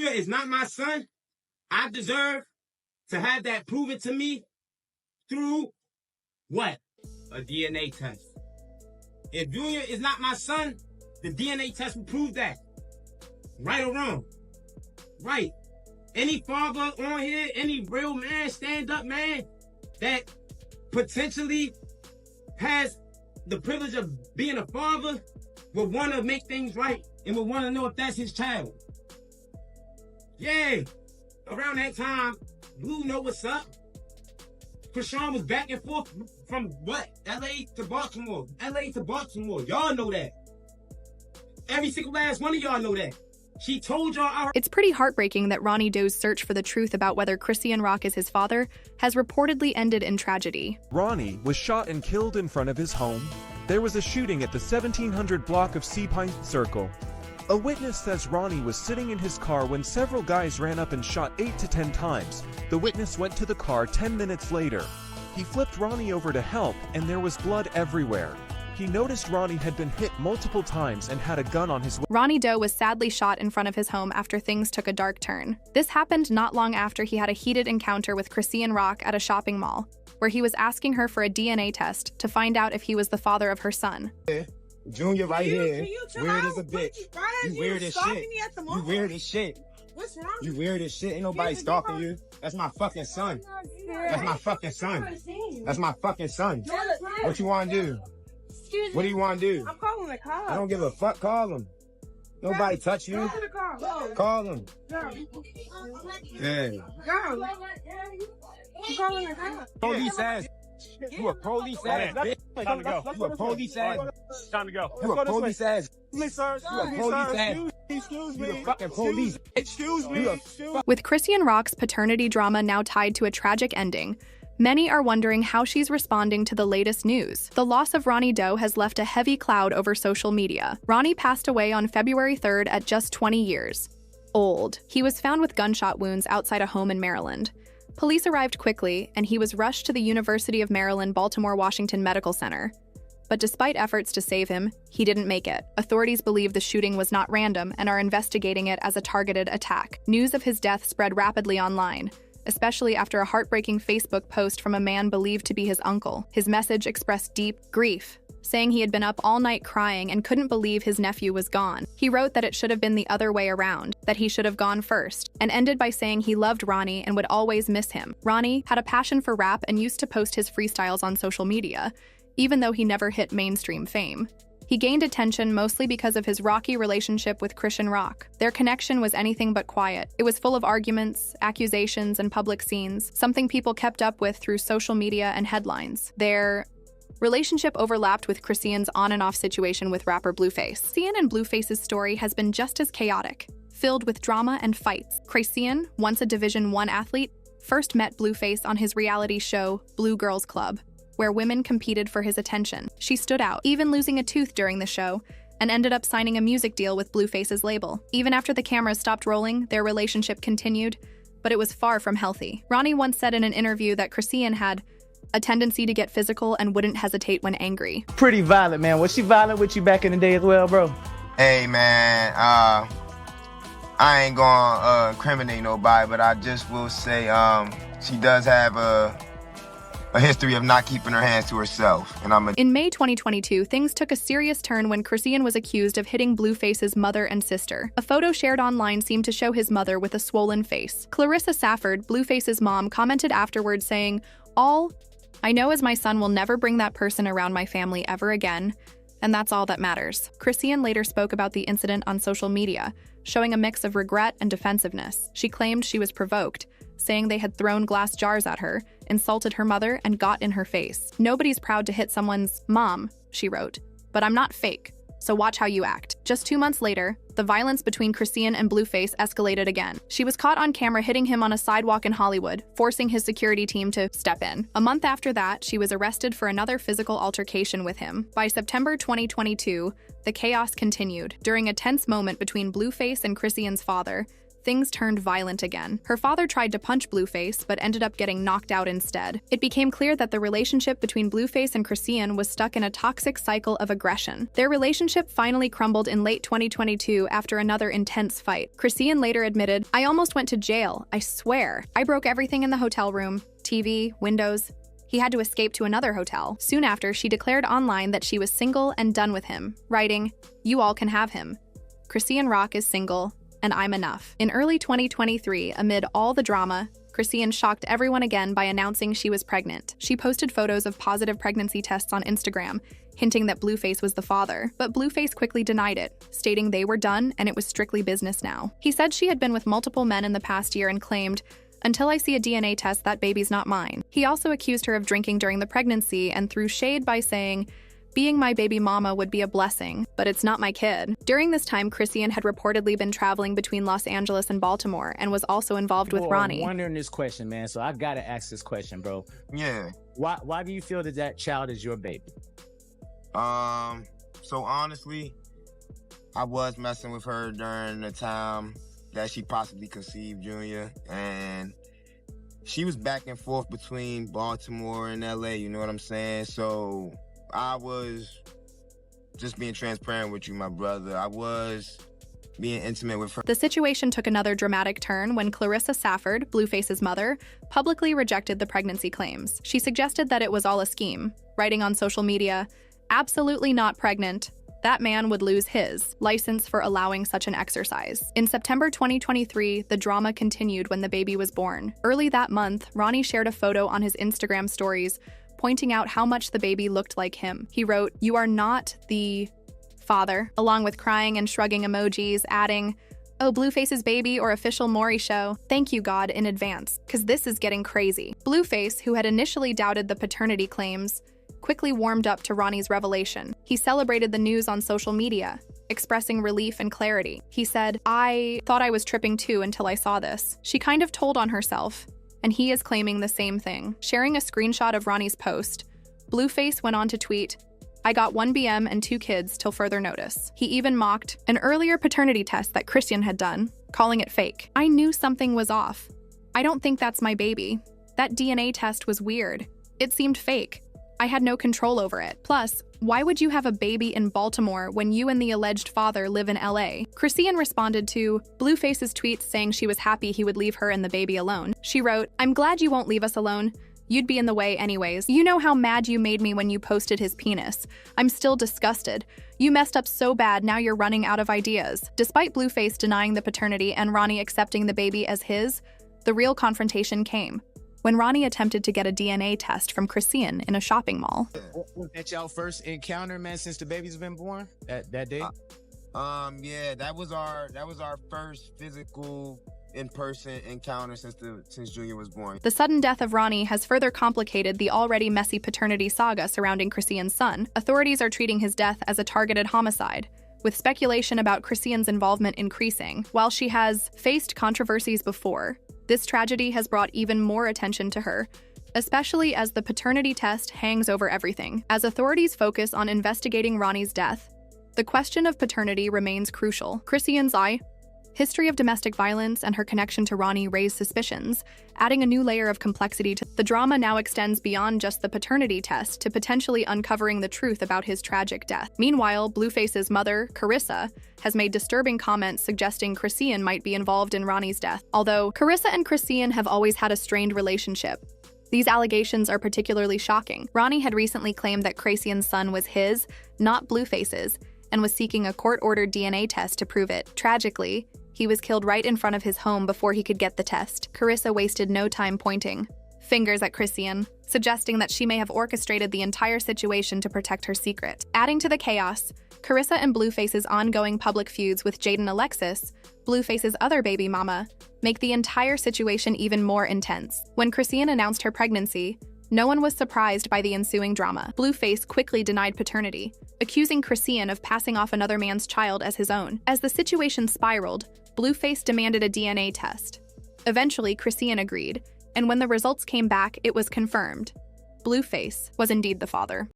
Junior is not my son, I deserve to have that proven to me through what? A DNA test. If Junior is not my son, the DNA test will prove that. Right or wrong? Right. Any father on here, any real man, stand-up man that potentially has the privilege of being a father will want to make things right and will want to know if that's his child. Yeah. Around that time, Blue know what's up. Chrisean was back and forth from what? LA to Baltimore. LA to Baltimore. Y'all know that. Every single last one of y'all know that. She told y'all. It's pretty heartbreaking that Ronnie Doe's search for the truth about whether Chrisean Rock is his father has reportedly ended in tragedy. Ronnie was shot and killed in front of his home. There was a shooting at the 1700 block of Sea Pine Circle. A witness says Ronnie was sitting in his car when several guys ran up and shot 8 to 10 times. The witness went to the car 10 minutes later. He flipped Ronnie over to help, and there was blood everywhere. He noticed Ronnie had been hit multiple times and had a gun on his. Ronnie Doe was sadly shot in front of his home after things took a dark turn. This happened not long after he had a heated encounter with Chrisean Rock at a shopping mall, where he was asking her for a DNA test to find out if he was the father of her son. Junior right here, weird as a bitch. You weird as shit. You weird as shit. What's wrong? You weird as shit. Ain't nobody stalking you. That's my fucking son. That's my fucking son. That's my fucking son. What you want to do? Excuse me. What do you want to do? I'm calling the cops. I don't give a fuck. Call him. Nobody touch you. Call the cops. Call him. Go. Yeah. Go. I'm calling the cops. Police ass. You a police ass bitch. Time to go. You a police ass. Time to go. You a police ass. Excuse me, sir. You a police ass. Excuse You me. a fucking police. Excuse me. With Chrisean Rock's paternity drama now tied to a tragic ending, many are wondering how she's responding to the latest news. The loss of Ronnie Doe has left a heavy cloud over social media. Ronnie passed away on February 3rd at just 20 years old. He was found with gunshot wounds outside a home in Maryland. Police arrived quickly, and he was rushed to the University of Maryland, Baltimore-Washington Medical Center. But despite efforts to save him, he didn't make it. Authorities believe the shooting was not random and are investigating it as a targeted attack. News of his death spread rapidly online, especially after a heartbreaking Facebook post from a man believed to be his uncle. His message expressed deep grief, saying he had been up all night crying and couldn't believe his nephew was gone. He wrote that it should have been the other way around, that he should have gone first, and ended by saying he loved Ronnie and would always miss him. Ronnie had a passion for rap and used to post his freestyles on social media, even though he never hit mainstream fame. He gained attention mostly because of his rocky relationship with Chrisean Rock. Their connection was anything but quiet. It was full of arguments, accusations, and public scenes, something people kept up with through social media and headlines. Their relationship overlapped with Chrisean's on and off situation with rapper Blueface. Chrisean and Blueface's story has been just as chaotic, filled with drama and fights. Chrisean, once a Division I athlete, first met Blueface on his reality show, Blue Girls Club, where women competed for his attention. She stood out, even losing a tooth during the show, and ended up signing a music deal with Blueface's label. Even after the cameras stopped rolling, their relationship continued, but it was far from healthy. Ronnie once said in an interview that Chrisean had a tendency to get physical and wouldn't hesitate when angry. Pretty violent, man. Was she violent with you back in the day as well, bro? Hey, man, I ain't gonna incriminate nobody, but I just will say she does have a history of not keeping her hands to herself. And In May 2022, things took a serious turn when Chrisean was accused of hitting Blueface's mother and sister. A photo shared online seemed to show his mother with a swollen face. Clarissa Safford, Blueface's mom, commented afterward saying, "All I know is my son will never bring that person around my family ever again, and that's all that matters." Chrisean later spoke about the incident on social media, showing a mix of regret and defensiveness. She claimed she was provoked, saying they had thrown glass jars at her, insulted her mother, and got in her face. "Nobody's proud to hit someone's mom," she wrote, "but I'm not fake, so watch how you act." Just 2 months later, the violence between Chrisean and Blueface escalated again. She was caught on camera hitting him on a sidewalk in Hollywood, forcing his security team to step in. A month after that, she was arrested for another physical altercation with him. By September 2022, the chaos continued. During a tense moment between Blueface and Chrisean's father, things turned violent again. Her father tried to punch Blueface, but ended up getting knocked out instead. It became clear that the relationship between Blueface and Chrisean was stuck in a toxic cycle of aggression. Their relationship finally crumbled in late 2022 after another intense fight. Chrisean later admitted, "I almost went to jail, I swear. I broke everything in the hotel room, TV, windows." He had to escape to another hotel. Soon after, she declared online that she was single and done with him, writing, "You all can have him. Chrisean Rock is single, and I'm enough." In early 2023, amid all the drama, Chrisean shocked everyone again by announcing she was pregnant. She posted photos of positive pregnancy tests on Instagram, hinting that Blueface was the father. But Blueface quickly denied it, stating they were done and it was strictly business now. He said she had been with multiple men in the past year and claimed, "Until I see a DNA test, that baby's not mine." He also accused her of drinking during the pregnancy and threw shade by saying, "Being my baby mama would be a blessing, but it's not my kid." During this time, Chrisean had reportedly been traveling between Los Angeles and Baltimore and was also involved with Ronnie. I'm wondering this question, man, so I gotta ask this question, bro. Yeah. Why do you feel that that child is your baby? So honestly, I was messing with her during the time that she possibly conceived Junior, and she was back and forth between Baltimore and LA, you know what I'm saying? So I was just being transparent with you, my brother. I was being intimate with her. The situation took another dramatic turn when Clarissa Safford, Blueface's mother, publicly rejected the pregnancy claims. She suggested that it was all a scheme, writing on social media, "Absolutely not pregnant. That man would lose his license for allowing such an exercise." In September 2023, the drama continued when the baby was born. Early that month, Ronnie shared a photo on his Instagram stories, pointing out how much the baby looked like him. He wrote, "You are not the father," along with crying and shrugging emojis, adding, "Oh, Blueface's baby or official Maury show. Thank you, God, in advance, because this is getting crazy." Blueface, who had initially doubted the paternity claims, quickly warmed up to Ronnie's revelation. He celebrated the news on social media, expressing relief and clarity. He said, "I thought I was tripping too until I saw this." She kind of told on herself, and he is claiming the same thing. Sharing a screenshot of Ronnie's post, Blueface went on to tweet, "I got 1 BM and 2 kids till further notice." He even mocked an earlier paternity test that Chrisean had done, calling it fake. "I knew something was off. I don't think that's my baby. That DNA test was weird. It seemed fake. I had no control over it. Plus, why would you have a baby in Baltimore when you and the alleged father live in LA?" Chrisean responded to Blueface's tweets saying she was happy he would leave her and the baby alone. She wrote, "I'm glad you won't leave us alone. You'd be in the way anyways. You know how mad you made me when you posted his penis. I'm still disgusted. You messed up so bad, now you're running out of ideas." Despite Blueface denying the paternity and Ronnie accepting the baby as his, the real confrontation came when Ronnie attempted to get a DNA test from Chrisean in a shopping mall. Was that y'all first encounter, man, since the baby's been born? That day? Yeah, that was our first physical in-person encounter since Junior was born. The sudden death of Ronnie has further complicated the already messy paternity saga surrounding Chrisean's son. Authorities are treating his death as a targeted homicide, with speculation about Chrisean's involvement increasing. While she has faced controversies before, this tragedy has brought even more attention to her, especially as the paternity test hangs over everything. As authorities focus on investigating Ronnie's death, the question of paternity remains crucial. Chrisean's history of domestic violence and her connection to Ronnie raised suspicions, adding a new layer of complexity to the drama. Now extends beyond just the paternity test to potentially uncovering the truth about his tragic death. Meanwhile, Blueface's mother, Carissa, has made disturbing comments suggesting Chrisean might be involved in Ronnie's death. Although Carissa and Chrisean have always had a strained relationship, these allegations are particularly shocking. Ronnie had recently claimed that Chrisean's son was his, not Blueface's, and was seeking a court-ordered DNA test to prove it. Tragically, he was killed right in front of his home before he could get the test. Carissa wasted no time pointing fingers at Chrisean, suggesting that she may have orchestrated the entire situation to protect her secret. Adding to the chaos, Carissa and Blueface's ongoing public feuds with Jaden Alexis, Blueface's other baby mama, make the entire situation even more intense. When Chrisean announced her pregnancy, no one was surprised by the ensuing drama. Blueface quickly denied paternity, accusing Chrisean of passing off another man's child as his own. As the situation spiraled, Blueface demanded a DNA test. Eventually, Chrisean agreed, and when the results came back, it was confirmed. Blueface was indeed the father.